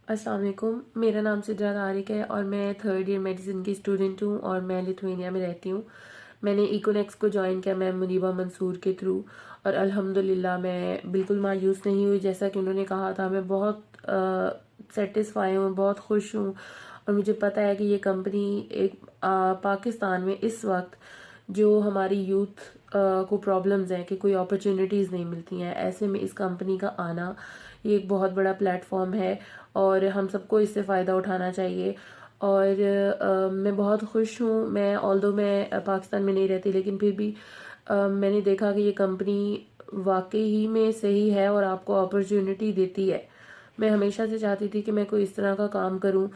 अस्सलाम वालेकुम। मेरा नाम सिद्रा तारिक है और मैं थर्ड ईयर मेडिसिन की स्टूडेंट हूँ और मैं लिथुआनिया में रहती हूँ। मैंने इकोनेक्स को ज्वाइन किया मैम मुनीबा मंसूर के थ्रू और अल्हम्दुलिल्लाह मैं बिल्कुल मायूस नहीं हुई। जैसा कि उन्होंने कहा था, मैं बहुत सेटिस्फाई हूँ, बहुत खुश हूँ और मुझे पता है कि ये कंपनी एक पाकिस्तान में इस वक्त जो हमारी यूथ को प्रॉब्लम्स हैं कि कोई अपॉर्चुनिटीज़ नहीं मिलती हैं, ऐसे में इस कंपनी का आना ये एक बहुत बड़ा प्लेटफॉर्म है और हम सबको इससे फ़ायदा उठाना चाहिए। और मैं बहुत खुश हूँ। मैं ऑल्दो मैं पाकिस्तान में नहीं रहती, लेकिन फिर भी मैंने देखा कि ये कंपनी वाकई ही में सही है और आपको अपॉर्चुनिटी देती है। मैं हमेशा से चाहती थी कि मैं कोई इस तरह का काम करूं।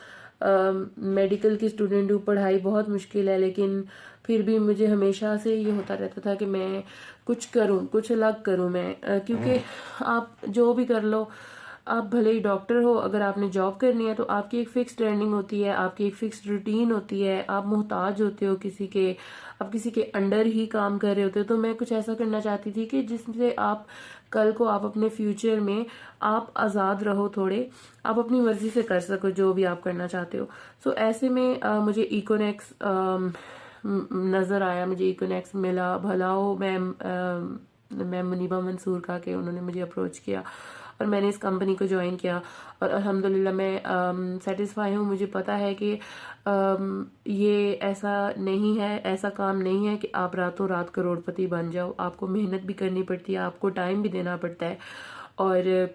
मेडिकल की स्टूडेंट हूँ, पढ़ाई बहुत मुश्किल है, लेकिन फिर भी मुझे हमेशा से ये होता रहता था कि मैं कुछ करूं, कुछ अलग करूं मैं, क्योंकि आप जो भी कर लो, आप भले ही डॉक्टर हो, अगर आपने जॉब करनी है तो आपकी एक फिक्स्ड अर्निंग होती है, आपकी एक फिक्स्ड रूटीन होती है, आप मोहताज होते हो किसी के, आप किसी के अंडर ही काम कर रहे होते हो। तो मैं कुछ ऐसा करना चाहती थी कि जिससे आप कल को आप अपने फ्यूचर में आप आज़ाद रहो, थोड़े आप अपनी मर्जी से कर सको जो भी आप करना चाहते हो। सो ऐसे में मुझे इकोनेक्स नज़र आया, मुझे इकोनेक्स मिला। भला हो मैम मुनीबा मंसूर का कि उन्होंने मुझे अप्रोच किया और मैंने इस कंपनी को ज्वाइन किया और अल्हम्दुलिल्लाह मैं सेटिस्फाई हूँ। मुझे पता है कि ये ऐसा नहीं है, ऐसा काम नहीं है कि आप रातों रात करोड़पति बन जाओ। आपको मेहनत भी करनी पड़ती है, आपको टाइम भी देना पड़ता है और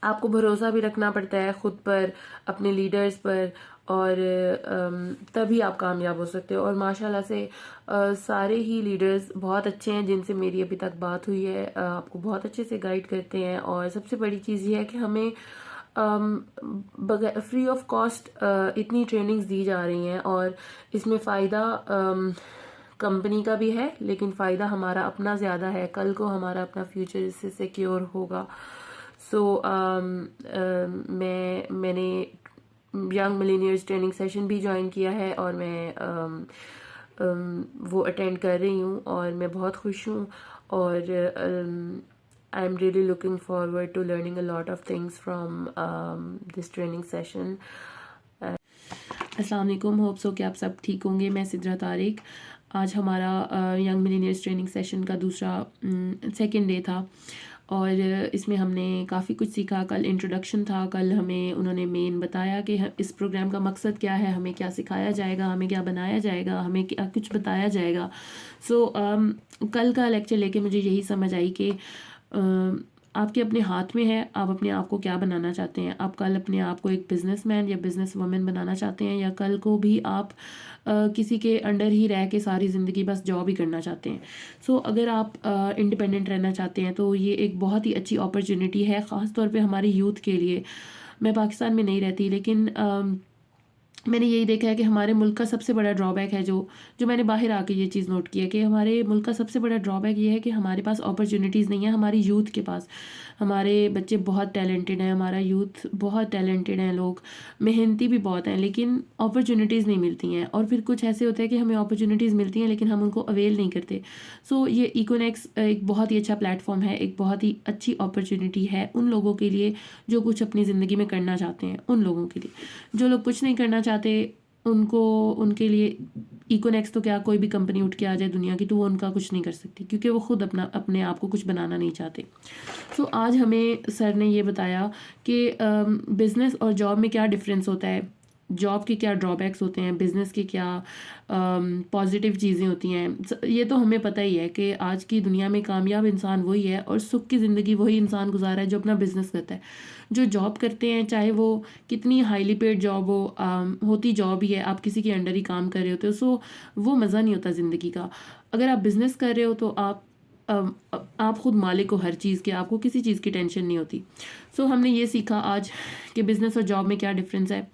आपको भरोसा भी रखना पड़ता है खुद पर, अपने लीडर्स पर, और तभी आप कामयाब हो सकते हो। और माशाल्लाह से सारे ही लीडर्स बहुत अच्छे हैं जिनसे मेरी अभी तक बात हुई है, आपको बहुत अच्छे से गाइड करते हैं। और सबसे बड़ी चीज़ ये है कि हमें बगैर फ्री ऑफ कॉस्ट इतनी ट्रेनिंग्स दी जा रही हैं और इसमें फ़ायदा कंपनी का भी है, लेकिन फ़ायदा हमारा अपना ज़्यादा है। कल को हमारा अपना फ्यूचर इससे सिक्योर होगा। सो मैंने यंग मिलीनियर्स ट्रेनिंग सेशन भी ज्वाइन किया है और मैं वो अटेंड कर रही हूँ और मैं बहुत खुश हूँ। और I am really looking forward to learning a lot of things from this training session. अस्सलाम वालेकुम, होप सो कि आप सब ठीक होंगे। मैं सिद्रा तारिक। आज हमारा यंग मिलीनियर्स ट्रेनिंग सेशन का दूसरा सेकंड डे था और इसमें हमने काफ़ी कुछ सीखा। कल इंट्रोडक्शन था, कल हमें उन्होंने मेन बताया कि इस प्रोग्राम का मकसद क्या है, हमें क्या सिखाया जाएगा, हमें क्या बनाया जाएगा, हमें क्या कुछ बताया जाएगा। सो कल का लेक्चर लेके मुझे यही समझ आई कि आपके अपने हाथ में है, आप अपने आप को क्या बनाना चाहते हैं। आप कल अपने आप को एक बिजनेसमैन या बिजनेस वुमेन बनाना चाहते हैं, या कल को भी आप किसी के अंडर ही रह के सारी ज़िंदगी बस जॉब ही करना चाहते हैं। सो अगर आप इंडिपेंडेंट रहना चाहते हैं तो ये एक बहुत ही अच्छी अपॉर्चुनिटी है, ख़ास तौर पे हमारे यूथ के लिए। मैं पाकिस्तान में नहीं रहती, लेकिन मैंने यही देखा है कि हमारे मुल्क का सबसे बड़ा ड्रॉबैक है, जो जो मैंने बाहर आके ये चीज़ नोट की है कि हमारे मुल्क का सबसे बड़ा ड्रॉबैक ये है कि हमारे पास अपॉर्चुनिटीज़ नहीं है, हमारी यूथ के पास। हमारे बच्चे बहुत टैलेंटेड हैं, हमारा यूथ बहुत टैलेंटेड हैं, लोग मेहनती भी बहुत हैं, लेकिन अपॉर्चुनिटीज़ नहीं मिलती हैं। और फिर कुछ ऐसे होता है कि हमें अपॉर्चुनिटीज़ मिलती हैं लेकिन हम उनको अवेल नहीं करते। सो ये इकोनेक्स एक बहुत ही अच्छा प्लेटफॉर्म है, एक बहुत ही अच्छी अपॉर्चुनिटी है उन लोगों के लिए जो कुछ अपनी ज़िंदगी में करना चाहते हैं। उन लोगों के लिए, जो लोग कुछ नहीं करना चाहते, उनको, उनके लिए इकोनेक्स तो क्या, कोई भी कंपनी उठ के आ जाए दुनिया की तो वो उनका कुछ नहीं कर सकती, क्योंकि वो खुद अपने आप को कुछ बनाना नहीं चाहते। सो आज हमें सर ने ये बताया कि बिज़नेस और जॉब में क्या डिफरेंस होता है, जॉब के क्या ड्रॉबैक्स होते हैं, बिज़नेस के क्या पॉजिटिव चीज़ें होती हैं। ये तो हमें पता ही है कि आज की दुनिया में कामयाब इंसान वही है और सुख की ज़िंदगी वही इंसान गुजारा है जो अपना बिज़नेस करता है। जो जॉब करते हैं, चाहे वो कितनी हाईली पेड जॉब हो, होती जॉब ही है, आप किसी के अंडर ही काम कर रहे होते हो, सो वो मज़ा नहीं होता ज़िंदगी का। अगर आप बिज़नेस कर रहे हो तो आप खुद मालिक हो हर चीज़ के, आपको किसी चीज़ की टेंशन नहीं होती। सो हमने ये सीखा आज कि बिज़नेस और जॉब में क्या डिफरेंस है।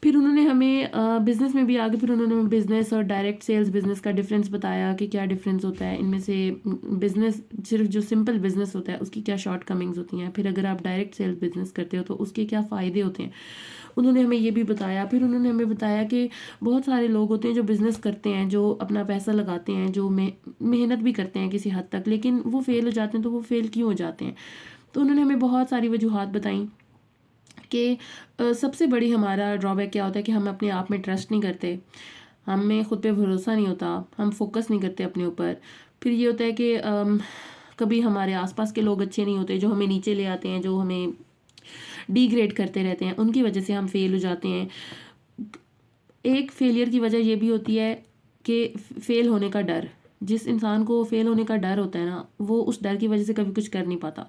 फिर उन्होंने हमें बिज़नेस में भी आगे, फिर उन्होंने बिज़नेस और डायरेक्ट सेल्स बिज़नेस का डिफरेंस बताया कि क्या डिफरेंस होता है इनमें से। बिज़नेस, सिर्फ जो सिंपल बिज़नेस होता है उसकी क्या शॉर्ट कमिंग्स होती हैं, फिर अगर आप डायरेक्ट सेल्स बिज़नेस करते हो तो उसके क्या फ़ायदे होते हैं, उन्होंने हमें ये भी बताया। फिर उन्होंने हमें बताया कि बहुत सारे लोग होते हैं जो बिज़नेस करते हैं, जो अपना पैसा लगाते हैं, जो मेहनत भी करते हैं किसी हद तक, लेकिन वो फेल हो जाते हैं। तो वो फेल क्यों हो जाते हैं, तो उन्होंने हमें बहुत सारी वजूहात बताई। कि सबसे बड़ी हमारा ड्रॉबैक क्या होता है कि हम अपने आप में ट्रस्ट नहीं करते, हमें खुद पे भरोसा नहीं होता, हम फोकस नहीं करते अपने ऊपर। फिर ये होता है कि कभी हमारे आसपास के लोग अच्छे नहीं होते, जो हमें नीचे ले आते हैं, जो हमें डिग्रेड करते रहते हैं, उनकी वजह से हम फेल हो जाते हैं। एक फेलियर की वजह ये भी होती है कि फेल होने का डर। जिस इंसान को फेल होने का डर होता है ना, वो उस डर की वजह से कभी कुछ कर नहीं पाता।